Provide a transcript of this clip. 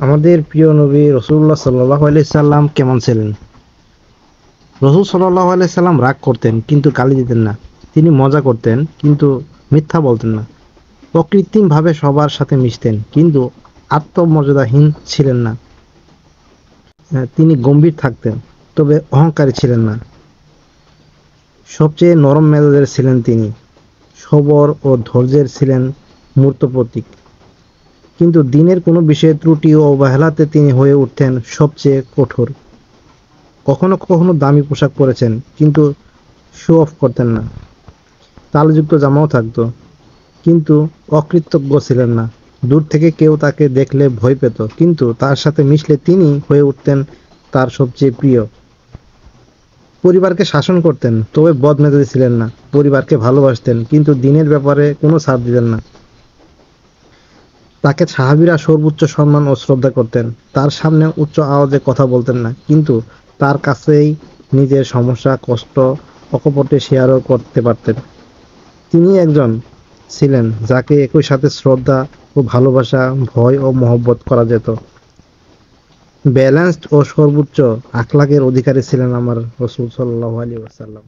আমাদের প্রিয় নবী রাসূলুল্লাহ সাল্লাল্লাহু আলাইহি সাল্লাম কেমন ছিলেন? রাসূল সাল্লাল্লাহু আলাইহি সাল্লাম রাগ করতেন কিন্তু গালি দিতেন না। তিনি মজা করতেন কিন্তু মিথ্যা বলতেন না। অকৃত্রিমভাবে সবার সাথে মিশতেন কিন্তু আত্মমর্যাদাহীন ছিলেন না। তিনি গম্ভীর থাকতেন তবে অহংকারী ছিলেন না। সবচেয়ে নরম মেজাজের ছিলেন তিনি। সবর ও ধৈর্যের ছিলেন মূর্ত প্রতীক। কিন্তু দিনের কোনো বিষয়ে ত্রুটি ও অবহেলাতে তিনি হয়ে উঠতেন সবচেয়ে কঠোর। কখনো কখনো দামি পোশাক পরেছেন কিন্তু শো অফ করতেন না। তালযুক্ত জামাও থাকতো কিন্তু অকৃতজ্ঞ ছিলেন না। দূর থেকে কেউ তাকে দেখলে ভয় পেত কিন্তু তার সাথে মিশলে তিনি হয়ে উঠতেন তার সবচেয়ে প্রিয়। পরিবারকে শাসন করতেন তবে বদমেজাজি ছিলেন না। পরিবারকে ভালোবাসতেন কিন্তু দিনের ব্যাপারে কোনো ছাড় দিতেন না। তাকে সাহাবীরা সর্বোচ্চ সম্মান ও শ্রদ্ধা করতেন। তার সামনে উচ্চ আওয়াজে কথা বলতেন না কিন্তু তার কাছেই নিজের সমস্যা কষ্ট অকপটে শেয়ারও করতে পারতেন। তিনি একজন ছিলেন যাকে একই সাথে শ্রদ্ধা ও ভালোবাসা ভয় ও মহব্বত করা যেত। ব্যালেন্সড ও সর্বোচ্চ আখলাকের অধিকারী ছিলেন আমার রাসূল সাল্লাল্লাহু আলাইহি ওয়াসাল্লাম।